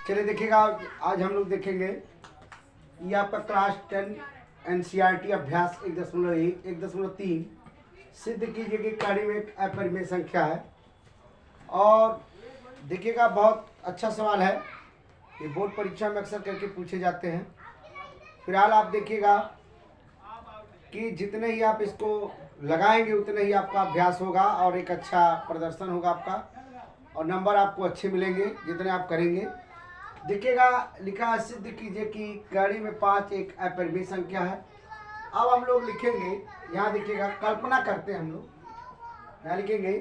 चलिए देखिएगा, आज हम लोग देखेंगे ये आपका क्लास 10 एनसीईआरटी अभ्यास 1.1 1.3 सिद्ध कीजिए कि कार्य में एक अपरिमेय संख्या है। और देखिएगा बहुत अच्छा सवाल है, ये बोर्ड परीक्षा में अक्सर करके पूछे जाते हैं। फिलहाल आप देखिएगा कि जितने ही आप इसको लगाएंगे उतने ही आपका अभ्यास होगा और एक अच्छा प्रदर्शन होगा आपका, और नंबर आपको अच्छे मिलेंगे जितने आप करेंगे। देखिएगा लिखा सिद्ध कीजिए कि कड़ी में 5 एक अपरिमेय संख्या है। अब हम लोग लिखेंगे, यहाँ देखिएगा कल्पना करते हैं हम लोग, यहाँ लिखेंगे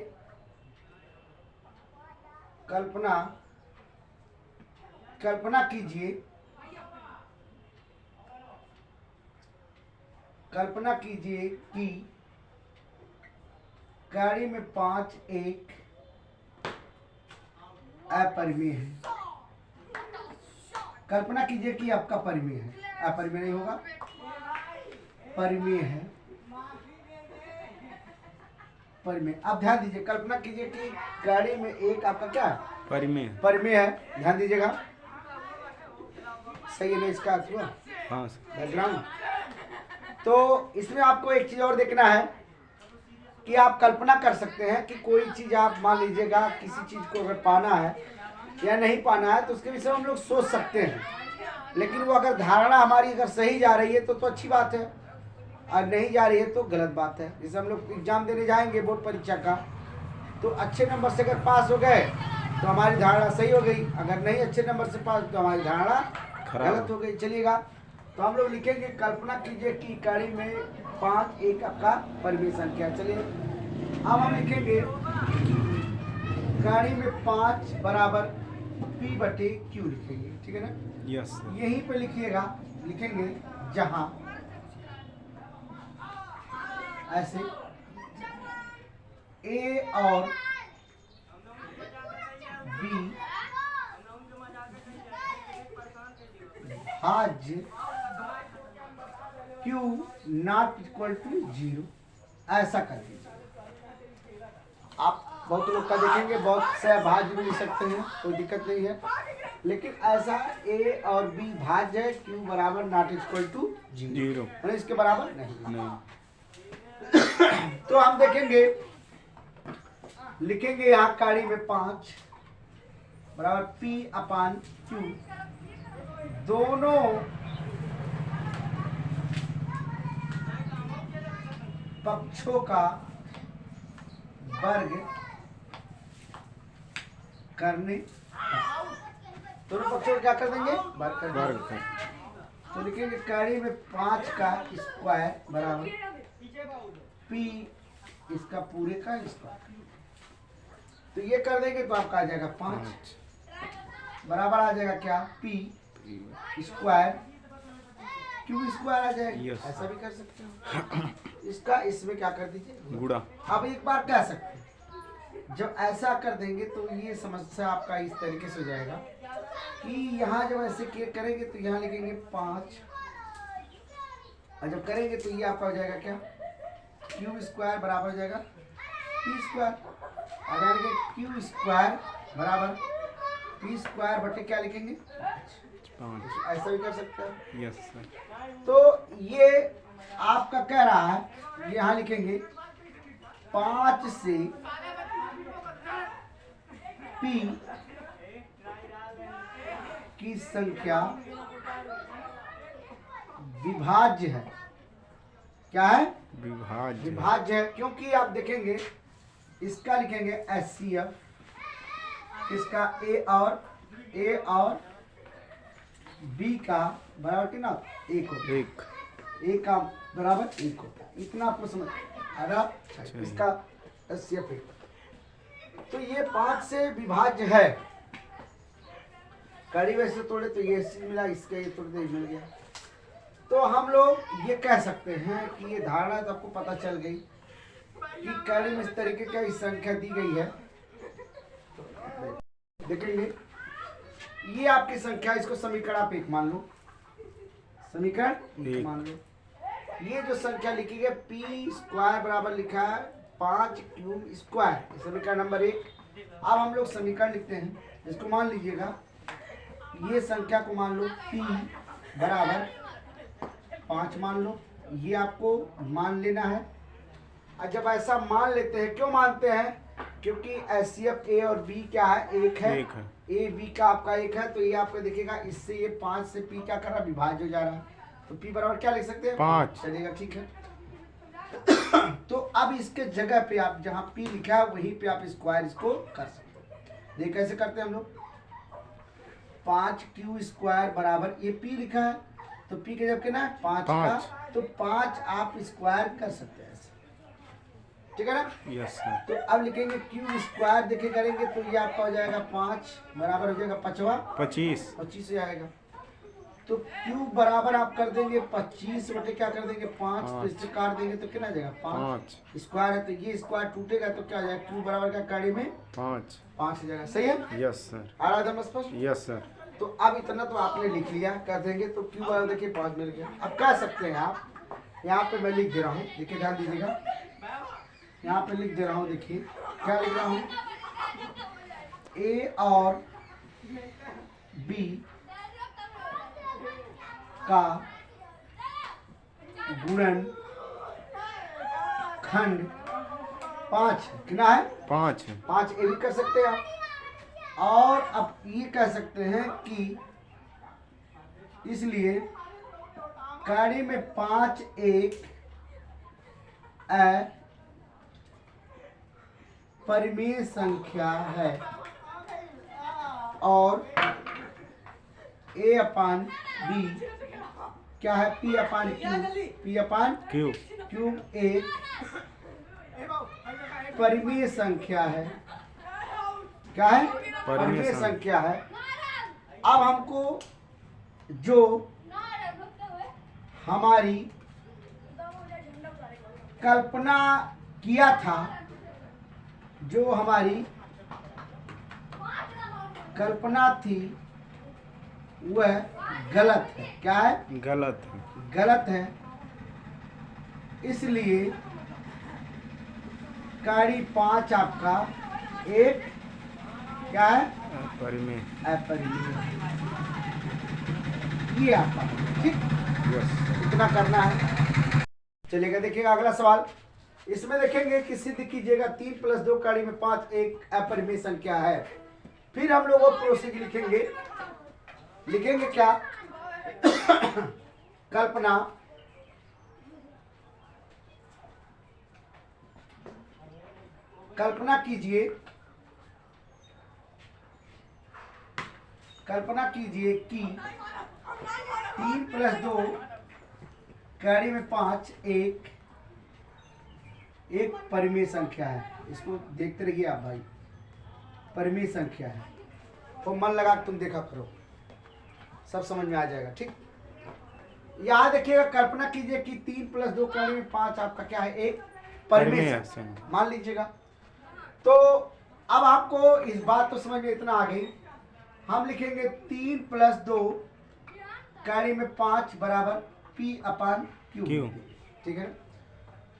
कल्पना कीजिए कि कड़ी में 5 एक अपरिमेय है। कल्पना कीजिए कि आपका परिमेय है, अपरिमेय नहीं होगा, परिमेय है, परिमेय। अब ध्यान दीजिए, कल्पना कीजिए कि कड़ी में एक आपका क्या है, परिमेय है। ध्यान दीजिएगा, सही है ना इसका अर्थ हुआ? हाँ बैकग्राउंड। तो इसमें आपको एक चीज और देखना है कि आप कल्पना कर सकते हैं कि कोई चीज आप मान लीजिएगा, किसी चीज को अगर पाना है या नहीं पाना है तो उसके विषय में हम लोग सोच सकते हैं, लेकिन वो अगर धारणा हमारी अगर सही जा रही है तो अच्छी बात है, और नहीं जा रही है तो गलत बात है। जैसे हम लोग एग्जाम देने जाएंगे बोर्ड परीक्षा का, तो अच्छे नंबर से अगर पास हो गए तो हमारी धारणा सही हो गई, अगर नहीं अच्छे नंबर से पास तो हमारी धारणा गलत हो गई। चलिएगा, तो हम लोग लिखेंगे कल्पना कीजिए कि कड़ी में 5 एक आपका परिमेय संख्या। चलिए अब हम लिखेंगे कड़ी में 5 बराबर P/Q लिखेंगे, ठीक है ना? यस। यहीं पे लिखिएगा, लिखेंगे जहां ऐसे A और B भाज्य Q नॉट इक्वल टू 0, ऐसा कर दीजिए। आप बहुत लोग का देखेंगे, बहुत से भाज्य भी लिख सकते हैं, कोई दिक्कत नहीं है, लेकिन ऐसा A और B भाज्य है, Q बराबर नॉट इक्वल टू 0, यानी इसके बराबर नहीं। तो हम देखेंगे, लिखेंगे यहाँ कड़ी में 5 बराबर P/Q, दोनों पक्षों का वर्ग करने, दोनों पक्षों को क्या कर देंगे, वर्ग कर देंगे। तो लिखेंगे कड़ी में 5 का स्क्वायर बराबर P इसका पूरे का स्क्वायर। तो ये कर देंगे तो आपका आ जाएगा 5 बराबर आ जाएगा क्या, P स्क्वायर Q स्क्वायर आ जाएगा। ऐसा भी कर सकते हो, इसका इसमें क्या कर दीजिए, गुणा। अब एक बार कह सकते हैं, जब ऐसा कर देंगे तो ये समस्या आपका इस तरीके से हो जाएगा कि यहाँ जब ऐसे करेंगे तो यहाँ लिखेंगे 5, और जब करेंगे तो ये आपका हो जाएगा क्या, Q स्क्वायर बराबर हो जाएगा P स्क्वायर। अब यानी कि Q स्क्वायर बराबर P स्क्वायर बटे क्या लिखेंगे, 5। ऐसा भी कर सकते हैं। Yes sir. तो ये आपका कह रहा है, यहाँ लिखेंगे 5 से P की संख्या विभाज्य है। क्या है, विभाज्य है, क्योंकि आप देखेंगे इसका लिखेंगे HCF, इसका A और B का बराबर कितना, 1 होता है, A का बराबर 1 होता है। इतना आपको समझ आ रहा, इसका HCF 1। तो ये 5 से विभाज्य है। कड़ी वैसे तोड़े तो ये मिला, इसका ये तोड़े तो ये मिल गया। तो हम लोग ये कह सकते हैं कि ये धारणा तो आपको पता चल गई कि कड़ी में इस तरीके का इस संख्या दी गई है। देखेंगे ये आपकी संख्या, इसको समीकरण आप 1 मान लो, समीकरण 1 मान लो। ये जो संख्या लिखी है P स्क्वायर बराबर लिखा है 5Q स्क्वायर, समीकरण नंबर 1। अब हम लोग समीकरण लिखते हैं, इसको मान लीजिएगा ये संख्या को मान लो p बराबर 5 मान लो, ये आपको मान लेना है। और जब ऐसा मान लेते हैं, क्यों मानते हैं? क्योंकि HCF A और B क्या है? एक है। A B का आपका एक है, तो ये आपका देखिएगा इससे ये 5 से P क्या कर रहा है? विभाज्य हो जा रहा है। तो P बराबर क्या लिख सकते हैं? 5 चलेगा, ठीक है। तो अब इसके जगह पे आप जहाँ P लिखा है वहीं पे आप स्क्वायर इसको कर सकते हो। ये कैसे करते हैं हम लोग? 5Q स्क्वायर बराबर, ये P लिखा है तो P के जब कहना है 5 का, तो 5 आप स्क्वायर कर सकते हैं ऐसे, ठीक है ना? Yes sir. तो अब लिखेंगे Q स्क्वायर देखे करेंगे तो ये आपका हो जाएगा 5 बराबर हो जाएगा 25 से आएगा। तो Q बराबर आप कर देंगे 25 बटे क्या कर देंगे 5, तो इससे काट देंगे तो कितना आ जाएगा 5 स्क्वायर है, तो ये स्क्वायर टूटेगा तो क्या आ जाएगा? Q बराबर क्या गाड़ी में 5 हो जाएगा। सही है? Yes sir. आ रहा था स्पष्ट? Yes sir. तो अब इतना तो आपने लिख लिया, कर देंगे तो Q बराबर देखिए 5 मिल गया। अब कह सकते हैं आप, यहाँ पे मैं लिख दे रहा हूँ, देखिए ध्यान दीजिएगा, यहाँ पे लिख दे रहा हूँ, देखिए क्या लिख रहा हूँ? A और B का गुणन खंड 5 कितना है? 5 ये भी कर सकते हैं आप। और अब ये कह सकते हैं कि इसलिए गाड़ी में 5 एक परिमेय संख्या है और A अपान B क्या है? P अपान Q एक परिमेय संख्या है। क्या है? परिमेय संख्या है। अब हमको जो हमारी कल्पना किया था, जो हमारी कल्पना थी वह गलत है। क्या है? गलत है। इसलिए गाड़ी 5 आपका एक क्या है? अपरिमेय। ये आपका, ठीक, इतना करना है। चलिएगा, देखिएगा अगला सवाल। इसमें देखेंगे कि सिद्ध कीजिएगा 3 + 2 गाड़ी में 5 एक अपरिमेय संख्या है। फिर हम लोग वो प्रोसीड लिखेंगे क्या? कल्पना कीजिए कि 3 + 2 गाड़ी में 5 एक परिमेय संख्या है। इसको देखते रहिए आप भाई, परिमेय संख्या है, तो मन लगा के तुम देखा करो, सब समझ में आ जाएगा, ठीक। यहाँ देखिएगा, कल्पना कीजिए कि 3 + 2 गाड़ी में 5 आपका क्या है? एक परिमेय संख्या मान लीजिएगा। तो अब आपको इस बात तो समझ में इतना आ गई। हम लिखेंगे 3 + 2 गाड़ी में 5 बराबर P अपान Q, ठीक है।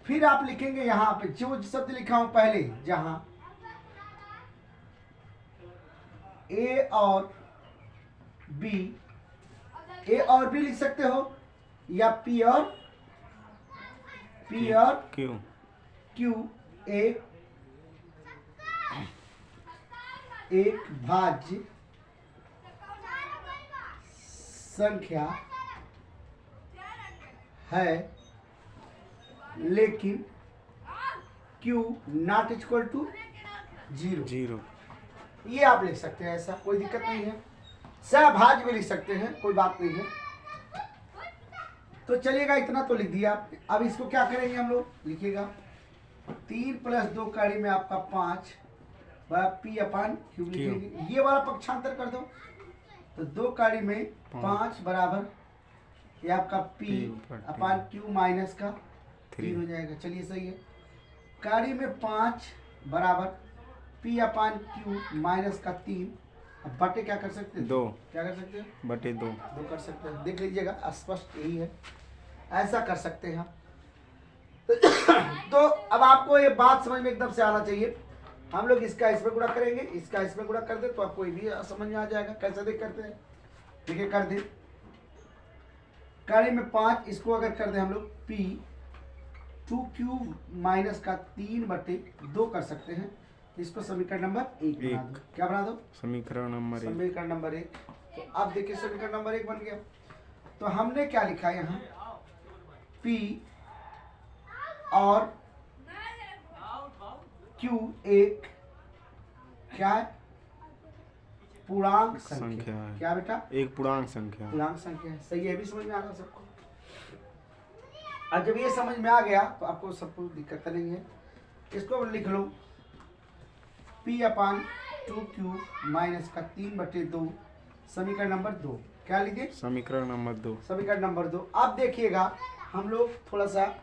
फिर आप लिखेंगे यहाँ पे जो शब्द लिखा हूं पहले, जहां A और B लिख सकते हो, या P और Q एक भाज्य संख्या है, लेकिन Q ≠ 0। ये आप लिख सकते हैं, ऐसा कोई दिक्कत नहीं है। सहभाज्य भी लिख सकते हैं, कोई बात नहीं है। तो चलिएगा, इतना तो लिख दिया। अब इसको क्या करेंगे हम लोग? लिखिएगा 3 + 2 कड़ी में आपका 5 P अपान Q लिखेंगे। ये वाला पक्षांतर कर दो, तो 2 कड़ी में 5 बराबर ये आपका P अपान Q माइनस का 3 हो जाएगा। चलिए सही है। कड़ी में 5 बराबर P अपान Q माइनस का 3, अब बटे क्या कर सकते हैं? 2। क्या कर सकते हैं? बटे 2 कर सकते हैं। देख लीजिएगा, स्पष्ट यही है, ऐसा कर सकते हैं। तो अब आपको ये बात समझ में एकदम से आना चाहिए। हम लोग इसका इसमें गुणा करेंगे, इसका इसमें गुणा कर दे तो आपको ये भी समझ में आ जाएगा कैसे देख करते हैं। देखिए कर दे, कड़ी में 5, इसको अगर कर दे हम लोग P 2Q माइनस का 3/2 कर सकते हैं। इसको समीकरण नंबर 1 बना दो। क्या बना दो? समीकरण नंबर 1। समीकरण नंबर 1। तो अब देखिए समीकरण नंबर 1 बन गया। तो हमने क्या लिखा है यहाँ, P और Q एक क्या है? पूर्णांक संख्या है। क्या बेटा? एक पूर्णांक संख्या। पूर्णांक संख्या है। सही है, भी समझ में आ रहा है सबको? अब जब ये समझ में आ गया तो आपको सबको दिक्कत नहीं है। इसको लिख लो P/2Q माइनस का 3/2 समीकरण नंबर 2। क्या लीजिए? समीकरण नंबर 2। समीकरण नंबर 2। अब देखिएगा हम लोग थोड़ा सा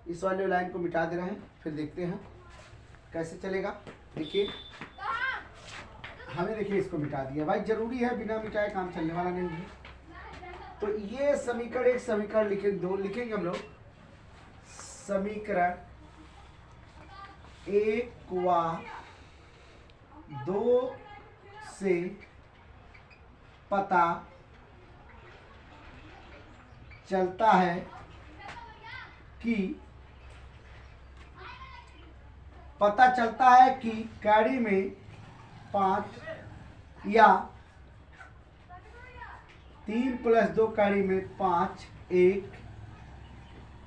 इस वाले लाइन को मिटा दे रहे हैं, फिर देखते हैं कैसे चलेगा। देखिए हमें, देखिए इसको मिटा दिया भाई, जरूरी है, बिना मिटाए काम चलने वाला नहीं है। तो ये समीकरण 1, समीकरण लिखेंगे 2, लिखेंगे हम लोग समीकरण 1 व 2 से पता चलता है कि कड़ी में 5 या 3 + 2 कड़ी में 5 एक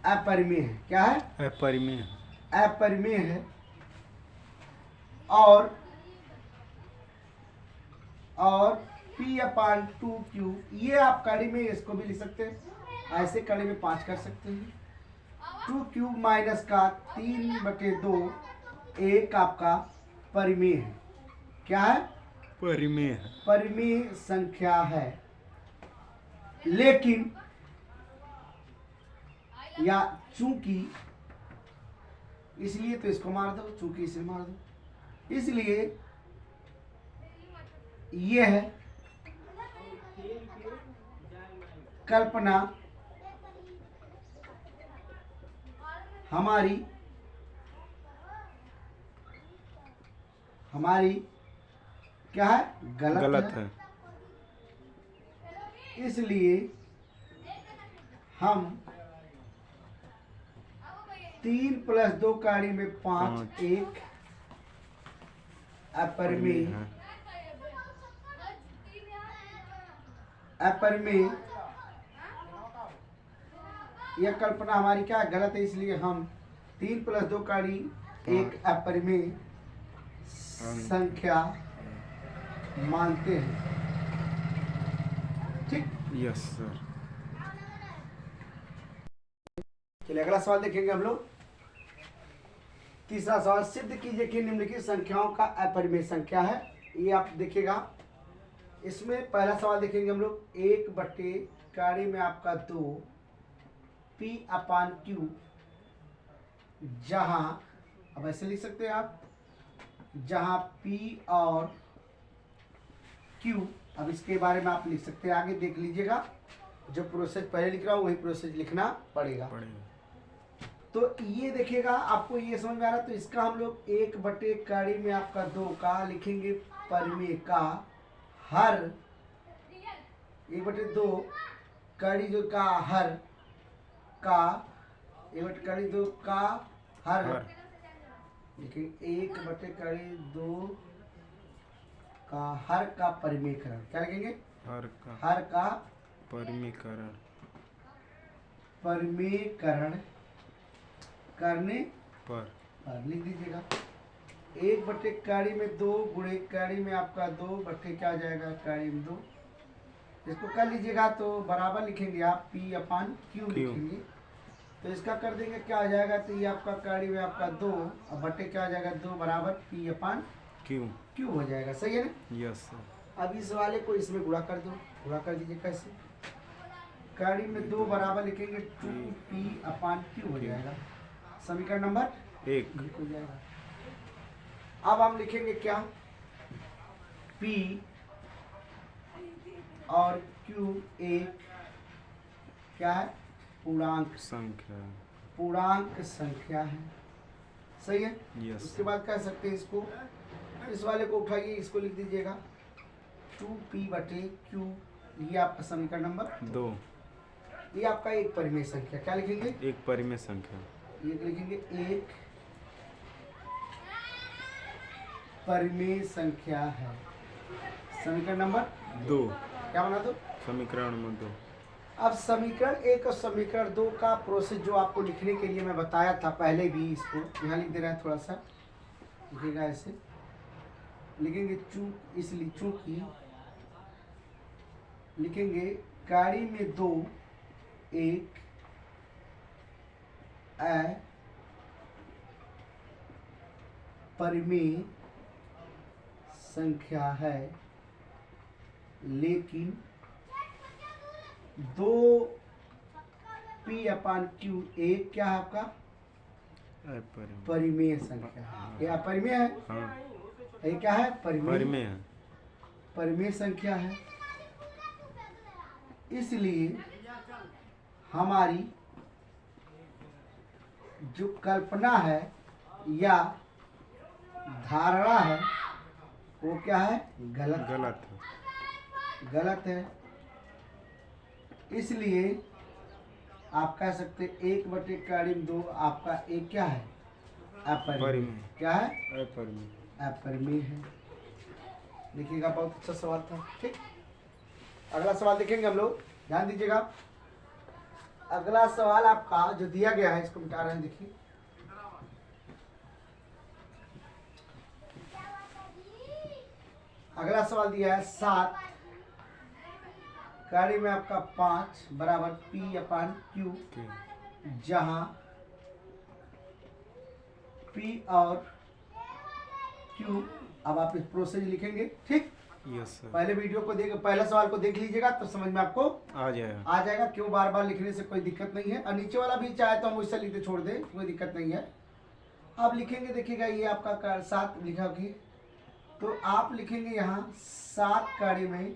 अपरिमेय है। क्या है? अपरिमेय। अपरिमेय है। और P/2Q ये आप कड़ी में इसको भी लिख सकते हैं, ऐसे कड़ी में 5 कर सकते हैं। 2Q माइनस का 3/2 एक आपका परिमेय है। क्या है? परिमेय है। परिमेय संख्या है। लेकिन या चूंकि, इसलिए तो इसको मार दो, चूंकि इसे मार दो, इसलिए यह कल्पना हमारी क्या है? गलत है। इसलिए हम 3 + 2 कड़ी में 5 एक अपरिमेय यह कल्पना हमारी क्या गलत है, इसलिए हम 3 + 2 कड़ी एक अपरिमेय संख्या मानते हैं। ठीक? Yes sir. चलिए अगला सवाल देखेंगे हम लोग। तीसरा सवाल, सिद्ध कीजिए कि निम्नलिखित संख्याओं का अपरिमेय संख्या है। ये आप देखिएगा, इसमें पहला सवाल देखेंगे हम लोग 1/कड़ी में आपका 2 P/Q, जहां, अब ऐसे लिख सकते हैं आप, जहां P और Q, अब इसके बारे में आप लिख सकते हैं, आगे देख लीजिएगा, जो प्रोसेस पहले लिख रहा हूँ वही प्रोसेस लिखना पड़ेगा। तो ये देखिएगा आपको ये समझ में आ रहा, तो इसका हम लोग 1/कड़ी में आपका 2 का लिखेंगे परिमेय का हर 1/2 कड़ी जो का हर का 1/2 का हर लिखेंगे 1/2 का हर का परिमेयकरण। क्या लिखेंगे? हर का परिमेयकरण करने पर लिख दीजिएगा 1/कड़ी में 2 गुणे कड़ी में आपका 2 क्या आ जाएगा, कड़ी में 2, इसको कर लीजिएगा तो बराबर लिखेंगे आप P/Q लिखेंगे, तो इसका कर देंगे क्या आ जाएगा, तो ये आपका कड़ी में आपका 2 और बटे क्या आ जाएगा 2 बराबर P/Q हो जाएगा। सही है ना? Yes sir. अब इस वाले को इसमें गुणा कर दो, गुणा कर दीजिए। कैसे? कड़ी में 2 बराबर लिखेंगे 2P/Q हो जाएगा, समीकरण नंबर 1 हो जाएगा। अब हम लिखेंगे क्या, P और Q एक क्या है, पूर्णांक संख्या है। सही है? यस। उसके बाद कह सकते हैं इसको, इस वाले को उठाइए, इसको लिख दीजिएगा 2P/Q ये आपका समीकरण नंबर 2 ये आपका एक परिमेय संख्या, क्या लिखेंगे? एक परिमेय संख्या। ये लिखेंगे एक परिमेय संख्या है। समीकरण नंबर 2 क्या बना दो? समीकरण नंबर 2। अब समीकरण एक और समीकरण दो का प्रोसेस जो आपको लिखने के लिए मैं बताया था पहले भी, इसको यहाँ लिख दे रहा है, थोड़ा सा लिखिएगा, ऐसे लिखेंगे इसलिए चूंकि लिखेंगे गाड़ी में दो एक परिमेय संख्या है, लेकिन दो P/Q एक क्या है आपका? अपरिमेय। परिमेय संख्या है। ये अपरिमेय है, हाँ, ये क्या है? परिमेय है। परिमेय संख्या है। इसलिए हमारी जो कल्पना है या धारणा है वो क्या है? गलत है। इसलिए आप कह सकते 1/2 आपका एक क्या है? अपरिमेय। क्या है? अपरिमेय है। देखिएगा, बहुत अच्छा सवाल था। ठीक, अगला सवाल देखेंगे हम लोग, ध्यान दीजिएगा। अगला सवाल आपका जो दिया गया है, इसको मिटा रहे हैं, देखिए। अगला सवाल दिया है 7 गाड़ी में आपका 5 बराबर P/Q, जहां P और Q, अब आप इस प्रोसेस लिखेंगे। ठीक, यस सर। पहले वीडियो को देख, पहला सवाल को देख लीजिएगा तो समझ में आपको आ जाएगा। क्यों बार बार लिखने से कोई दिक्कत नहीं है। और नीचे वाला भी चाहे तो हम उससे लिखते छोड़ दें, कोई दिक्कत नहीं है। आप लिखेंगे, देखिएगा ये आपका 7 लिखा होगी, तो आप लिखेंगे यहाँ 7 गाड़ी में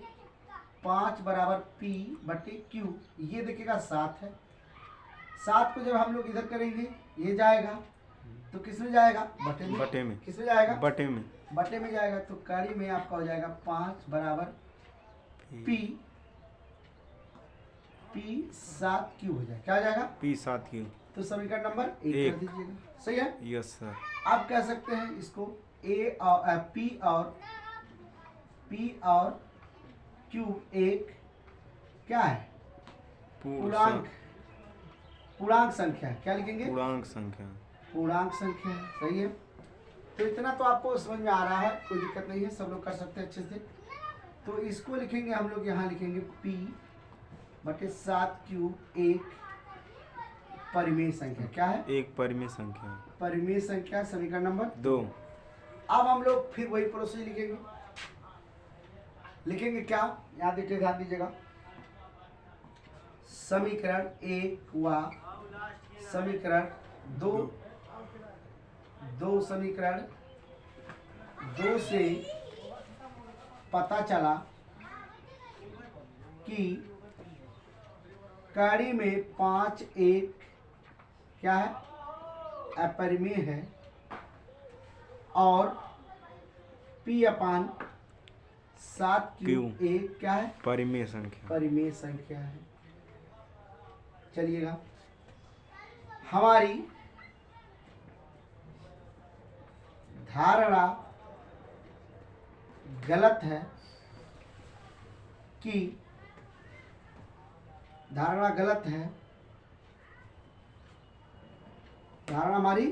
5 बराबर P/Q, ये देखिएगा 7 है। 7 को जब हम लोग इधर करेंगे ये जाएगा तो किस में जाएगा? बटे में। किस में जाएगा? बटे में जाएगा। तो गाड़ी में आपका हो जाएगा 5 बराबर P/7Q हो जाएगा। क्या हो जाएगा? P/7Q। तो समीकरण नंबर 1 कर दीजिएगा। सही है? Yes sir. आप कह सकते हैं इसको P और Q एक क्या है? पूर्णांक संख्या। क्या लिखेंगे? पूर्णांक संख्या है। सही है। तो इतना तो आपको समझ में आ रहा है, कोई दिक्कत नहीं है, सब लोग कर सकते हैं अच्छे से। तो इसको लिखेंगे हम लोग, यहाँ लिखेंगे P/7Q एक परिमेय संख्या। क्या है? एक परिमेय संख्या। परिमेय संख्या, समीकरण नंबर 2। अब हम लोग फिर वही प्रोसेस लिखेंगे क्या? यहाँ देखिए, ध्यान दीजिएगा। समीकरण 1 व समीकरण 2 समीकरण 2 से पता चला कि गाड़ी में 5 एक क्या है? अपरिमेय है, और P/7Q एक क्या है? परिमेय संख्या है। चलिएगा, हमारी धारणा गलत है कि धारणा हमारी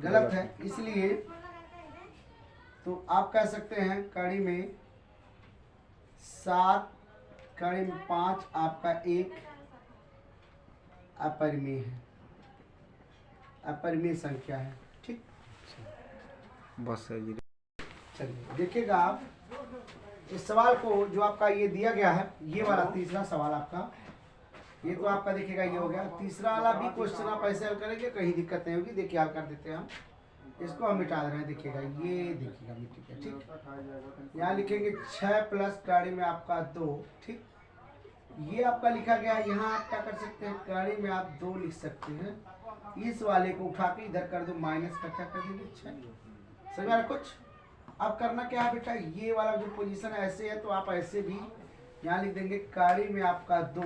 गलत है। इसलिए तो आप कह सकते हैं कड़ी में 7 कड़ी में 5 आपका एक अपरिमेय है, अपरिमेय संख्या है। ठीक, बस सर जी। चलिए देखिएगा आप इस सवाल को, जो आपका ये दिया गया है, ये वाला तीसरा सवाल आपका, ये तो आपका देखिएगा ये हो गया। तीसरा वाला भी क्वेश्चन आप ऐसे हल करेंगे, कहीं दिक्कत नहीं होगी। देखिए हल कर देते हैं हम, इसको हम मिटा रहे हैं। देखिएगा ये देखिएगा मिट्टी का। ठीक, यहाँ लिखेंगे 6 प्लस गाड़ी में आपका 2। ठीक, ये आपका लिखा गया। यहाँ आप क्या कर सकते हैं, गाड़ी में आप 2 लिख सकते हैं। इस वाले को उठा के इधर कर दो, माइनस का क्या कर देंगे 6। समझ आ रहा कुछ? अब करना क्या है बेटा, ये वाला जो पोजीशन है ऐसे है, तो आप ऐसे भी यहाँ लिख देंगे काड़ी में आपका 2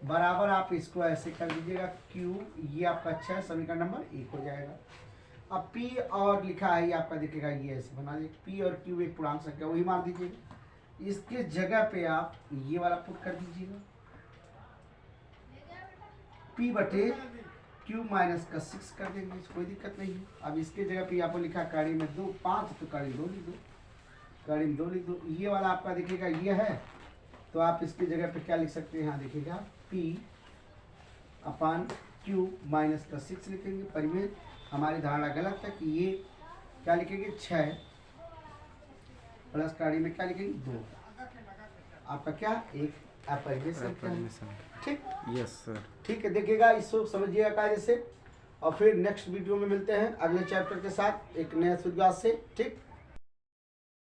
बराबर, आप इसको ऐसे कर दीजिएगा क्यू, ये आपका 6, समीकरण नंबर 1 हो जाएगा। अब P और लिखा है ये आपका दिखेगा, ये ऐसे बना लीजिए, P और Q एक पूर्णांक संख्या वही मान दीजिएगा। इसके जगह पे आप ये वाला पुट कर दीजिएगा, P बटे Q माइनस का 6 कर देंगे, कोई दिक्कत नहीं है। अब इसके जगह पे आपको लिखा काड़ी में 2 5, तो काड़ी में 2 लिख दो, काड़ी में 2 लिख दो। ये वाला आपका दिखेगा ये है, तो आप इसकी जगह पे क्या लिख सकते हैं, यहाँ देखिएगा P अपान Q माइनस का 6 लिखेंगे। परिमेय हमारी धारणा गलत है कि ये क्या लिखेंगे 6 प्लस काड़ी में क्या लिखेंगे 2, आपका क्या एक अपरिमेय संख्या है। ठीक, यस सर। ठीक है, देखिएगा इसको समझिएगा कायदे से, और फिर नेक्स्ट वीडियो में मिलते हैं अगले चैप्टर के साथ एक नए शुरुआत से। ठीक।